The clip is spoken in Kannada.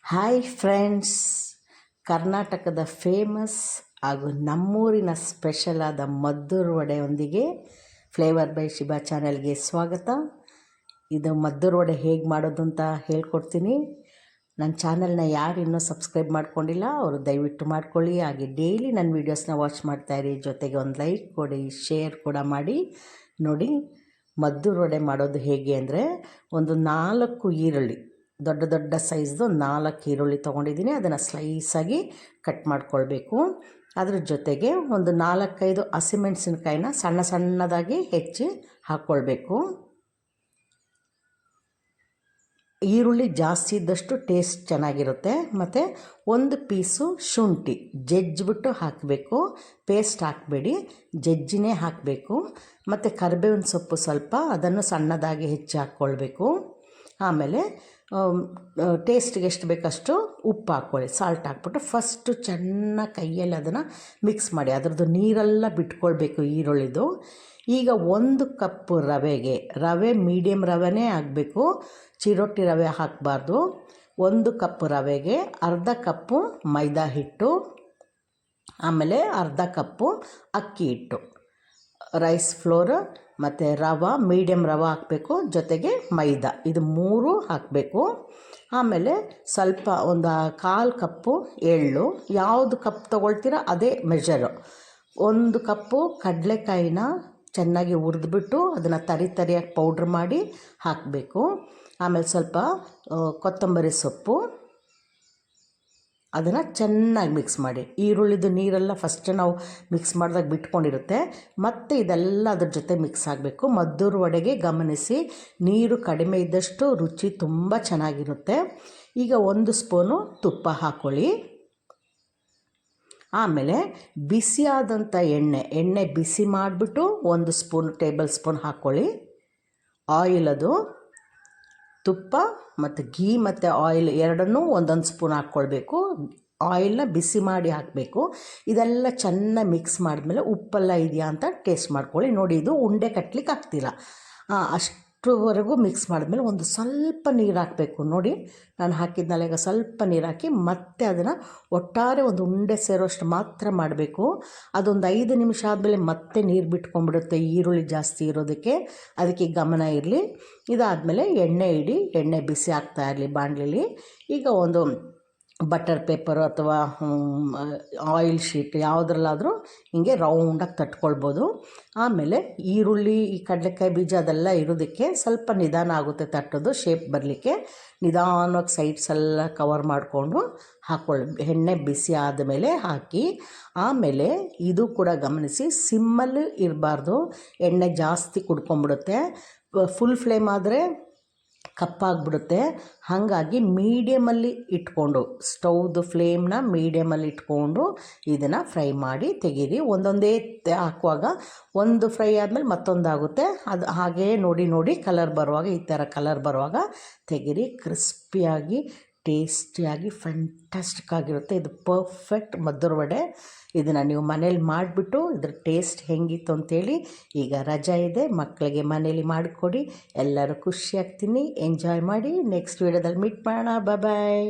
ಹಾಯ್ ಫ್ರೆಂಡ್ಸ್, ಕರ್ನಾಟಕದ ಫೇಮಸ್ ಹಾಗೂ ನಮ್ಮೂರಿನ ಸ್ಪೆಷಲ್ ಆದ ಮದ್ದೂರು ವಡೆಯೊಂದಿಗೆ ಫ್ಲೇವರ್ ಬೈ ಶಿಬಾ ಚಾನೆಲ್ಗೆ ಸ್ವಾಗತ. ಇದು ಮದ್ದೂರು ವಡೆ ಹೇಗೆ ಮಾಡೋದು ಅಂತ ಹೇಳ್ಕೊಡ್ತೀನಿ. ನನ್ನ ಚಾನಲ್ನ ಯಾರು ಇನ್ನೂ ಸಬ್ಸ್ಕ್ರೈಬ್ ಮಾಡ್ಕೊಂಡಿಲ್ಲ ಅವರು ದಯವಿಟ್ಟು ಮಾಡ್ಕೊಳ್ಳಿ. ಹಾಗೆ ಡೈಲಿ ನನ್ನ ವೀಡಿಯೋಸ್ನ ವಾಚ್ ಮಾಡ್ತಾಯಿರಿ, ಜೊತೆಗೆ ಒಂದು ಲೈಕ್ ಕೊಡಿ, ಶೇರ್ ಕೂಡ ಮಾಡಿ. ನೋಡಿ, ಮದ್ದೂರು ವಡೆ ಮಾಡೋದು ಹೇಗೆ ಅಂದರೆ, ಒಂದು 4 ಈರುಳ್ಳಿ, ದೊಡ್ಡ ದೊಡ್ಡ ಸೈಜ್ದು 4 ಈರುಳ್ಳಿ ತೊಗೊಂಡಿದ್ದೀನಿ. ಅದನ್ನು ಸ್ಲೈಸಾಗಿ ಕಟ್ ಮಾಡ್ಕೊಳ್ಬೇಕು. ಅದ್ರ ಜೊತೆಗೆ ಒಂದು 4-5 ಹಸಿಮೆಣಸಿನ್ಕಾಯಿನ ಸಣ್ಣ ಸಣ್ಣದಾಗಿ ಹೆಚ್ಚಿ ಹಾಕ್ಕೊಳ್ಬೇಕು. ಈರುಳ್ಳಿ ಜಾಸ್ತಿ ಇದ್ದಷ್ಟು ಟೇಸ್ಟ್ ಚೆನ್ನಾಗಿರುತ್ತೆ. ಮತ್ತು ಒಂದು ಪೀಸು ಶುಂಠಿ ಜಜ್ಜಿಬಿಟ್ಟು ಹಾಕಬೇಕು, ಪೇಸ್ಟ್ ಹಾಕಬೇಡಿ, ಜಜ್ಜಿನೇ ಹಾಕಬೇಕು. ಮತ್ತು ಕರಿಬೇವಿನ ಸೊಪ್ಪು ಸ್ವಲ್ಪ, ಅದನ್ನು ಸಣ್ಣದಾಗಿ ಹೆಚ್ಚಿ ಹಾಕ್ಕೊಳ್ಬೇಕು. ಆಮೇಲೆ ಟೇಸ್ಟ್ಗೆ ಎಷ್ಟು ಬೇಕಷ್ಟು ಉಪ್ಪು ಹಾಕ್ಕೊಳ್ಳಿ, ಸಾಲ್ಟ್ ಹಾಕ್ಬಿಟ್ಟು ಫಸ್ಟು ಚೆನ್ನಾಗಿ ಕೈಯಲ್ಲಿ ಅದನ್ನು ಮಿಕ್ಸ್ ಮಾಡಿ, ಅದರದ್ದು ನೀರೆಲ್ಲ ಬಿಟ್ಕೊಳ್ಬೇಕು ಈರುಳ್ಳಿದು. ಈಗ 1 ಕಪ್ಪು ರವೆ ಮೀಡಿಯಮ್ ರವೆನೇ ಆಗಬೇಕು, ಚಿರೋಟಿ ರವೆ ಹಾಕಬಾರ್ದು. 1 ಕಪ್ ರವೆಗೆ ಅರ್ಧ ಕಪ್ಪು ಮೈದಾ ಹಿಟ್ಟು, ಆಮೇಲೆ ಅರ್ಧ ಕಪ್ಪು ಅಕ್ಕಿ ಹಿಟ್ಟು, ರೈಸ್ ಫ್ಲೋರ್ ಮತ್ತು ರವೆ ಮೀಡಿಯಮ್ ರವೆ ಹಾಕಬೇಕು, ಜೊತೆಗೆ ಮೈದಾ, ಇದು 3 ಹಾಕಬೇಕು. ಆಮೇಲೆ ಸ್ವಲ್ಪ ಒಂದು 1/4 ಕಪ್ಪು ಎಳ್ಳು, ಯಾವುದು ಕಪ್ ತೊಗೊಳ್ತೀರ ಅದೇ ಮೆಜರು. 1 ಕಪ್ಪು ಕಡಲೆಕಾಯಿನ ಚೆನ್ನಾಗಿ ಹುರಿದ್ಬಿಟ್ಟು ಅದನ್ನು ತರಿಯಾಗಿ ಪೌಡ್ರ್ ಮಾಡಿ ಹಾಕಬೇಕು. ಆಮೇಲೆ ಸ್ವಲ್ಪ ಕೊತ್ತಂಬರಿ ಸೊಪ್ಪು, ಅದನ್ನು ಚೆನ್ನಾಗಿ ಮಿಕ್ಸ್ ಮಾಡಿ. ಈರುಳ್ಳಿದು ನೀರೆಲ್ಲ ಫಸ್ಟ್ ನಾವು ಮಿಕ್ಸ್ ಮಾಡಿದಾಗ ಬಿಟ್ಕೊಂಡಿರುತ್ತೆ, ಮತ್ತು ಇದೆಲ್ಲ ಅದ್ರ ಜೊತೆ ಮಿಕ್ಸ್ ಆಗಬೇಕು. ಮದ್ದೂರು ವಡೆಗೆ ಗಮನಿಸಿ, ನೀರು ಕಡಿಮೆ ಇದ್ದಷ್ಟು ರುಚಿ ತುಂಬ ಚೆನ್ನಾಗಿರುತ್ತೆ. ಈಗ 1 ಸ್ಪೂನು ತುಪ್ಪ ಹಾಕ್ಕೊಳ್ಳಿ. ಆಮೇಲೆ ಬಿಸಿಯಾದಂಥ ಎಣ್ಣೆ ಬಿಸಿ ಮಾಡಿಬಿಟ್ಟು 1 ಸ್ಪೂನ್ ಟೇಬಲ್ ಸ್ಪೂನ್ ಹಾಕ್ಕೊಳ್ಳಿ. ಆಯಿಲ್, ಅದು ತುಪ್ಪ ಮತ್ತು ಘೀ ಮತ್ತು ಆಯಿಲ್ ಎರಡನ್ನೂ 1 ಸ್ಪೂನ್ ಹಾಕ್ಕೊಳ್ಬೇಕು. ಆಯಿಲ್ನ ಬಿಸಿ ಮಾಡಿ ಹಾಕಬೇಕು. ಇದೆಲ್ಲ ಚೆನ್ನಾಗಿ ಮಿಕ್ಸ್ ಮಾಡಿದ್ಮೇಲೆ ಉಪ್ಪೆಲ್ಲ ಇದೆಯಾ ಅಂತ ಟೇಸ್ಟ್ ಮಾಡ್ಕೊಳ್ಳಿ. ನೋಡಿ, ಇದು ಉಂಡೆ ಕಟ್ಟಲಿಕ್ಕೆ ಆಗ್ತಿಲ್ಲ, ಅಷ್ಟುವರೆಗೂ ಮಿಕ್ಸ್ ಮಾಡಿದ್ಮೇಲೆ ಒಂದು ಸ್ವಲ್ಪ ನೀರು ಹಾಕಬೇಕು. ನೋಡಿ, ನಾನು ಹಾಕಿದ್ನಲ್ಲ, ಈಗ ಸ್ವಲ್ಪ ನೀರು ಹಾಕಿ ಮತ್ತೆ ಅದನ್ನು ಒಟ್ಟಾರೆ ಒಂದು ಉಂಡೆ ಸೇರೋಷ್ಟು ಮಾತ್ರ ಮಾಡಬೇಕು. ಅದೊಂದು 5 ನಿಮಿಷ ಆದಮೇಲೆ ಮತ್ತೆ ನೀರು ಬಿಟ್ಕೊಂಡ್ಬಿಡುತ್ತೆ, ಈರುಳ್ಳಿ ಜಾಸ್ತಿ ಇರೋದಕ್ಕೆ, ಅದಕ್ಕೆ ಗಮನ ಇರಲಿ. ಇದಾದಮೇಲೆ ಎಣ್ಣೆ ಬಿಸಿ ಆಗ್ತಾ ಇರಲಿ ಬಾಣಲಿಲಿ. ಈಗ ಒಂದು ಬಟರ್ ಪೇಪರು ಅಥವಾ ಆಯಿಲ್ ಶೀಟ್ ಯಾವುದ್ರಲ್ಲಾದರೂ ಹಿಂಗೆ ರೌಂಡಾಗಿ ತಟ್ಕೊಳ್ಬೋದು. ಆಮೇಲೆ ಈರುಳ್ಳಿ, ಈ ಕಡಲೆಕಾಯಿ ಬೀಜ ಅದೆಲ್ಲ ಇರೋದಕ್ಕೆ ಸ್ವಲ್ಪ ನಿಧಾನ ಆಗುತ್ತೆ ತಟ್ಟೋದು, ಶೇಪ್ ಬರಲಿಕ್ಕೆ. ನಿಧಾನವಾಗಿ ಸೈಡ್ಸ್ ಎಲ್ಲ ಕವರ್ ಮಾಡಿಕೊಂಡು ಎಣ್ಣೆ ಬಿಸಿ ಆದಮೇಲೆ ಹಾಕಿ. ಆಮೇಲೆ ಇದು ಕೂಡ ಗಮನಿಸಿ, ಸಿಮ್ಮಲ್ಲಿ ಇರಬಾರ್ದು, ಎಣ್ಣೆ ಜಾಸ್ತಿ ಕುಡ್ಕೊಂಬಿಡುತ್ತೆ. ಫುಲ್ ಫ್ಲೇಮ್ ಆದರೆ ಕಪ್ಪಾಗ್ಬಿಡುತ್ತೆ. ಹಾಗಾಗಿ ಮೀಡಿಯಮಲ್ಲಿ ಇಟ್ಕೊಂಡು, ಸ್ಟವ್ದು ಫ್ಲೇಮ್ನ ಮೀಡಿಯಮಲ್ಲಿ ಇಟ್ಕೊಂಡು ಇದನ್ನು ಫ್ರೈ ಮಾಡಿ ತೆಗೀರಿ. ಒಂದೊಂದೇ ಹಾಕುವಾಗ ಒಂದು ಫ್ರೈ ಆದಮೇಲೆ ಮತ್ತೊಂದಾಗುತ್ತೆ. ಅದು ಹಾಗೇ ನೋಡಿ ಕಲರ್ ಬರುವಾಗ, ಈ ಥರ ಕಲರ್ ಬರುವಾಗ ತೆಗೀರಿ. ಕ್ರಿಸ್ಪಿಯಾಗಿ ಟೇಸ್ಟಿಯಾಗಿ ಫ್ಯಾಂಟಾಸ್ಟಿಕ್ ಆಗಿರುತ್ತೆ. ಇದು ಪರ್ಫೆಕ್ಟ್ ಮದ್ದೂರು ವಡೆ. ಇದನ್ನು ನೀವು ಮನೇಲಿ ಮಾಡಿಬಿಟ್ಟು ಇದ್ರ ಟೇಸ್ಟ್ ಹೆಂಗಿತ್ತು ಅಂತೇಳಿ, ಈಗ ರಜೆ ಇದೆ, ಮಕ್ಕಳಿಗೆ ಮನೇಲಿ ಮಾಡಿಕೊಡಿ, ಎಲ್ಲರೂ ಖುಷಿಯಾಗಿ ತಿನ್ನಿ, ಎಂಜಾಯ್ ಮಾಡಿ. ನೆಕ್ಸ್ಟ್ ವೀಡಿಯೋದಲ್ಲಿ ಮೀಟ್ ಮಾಡೋಣ. ಬಾಯ್.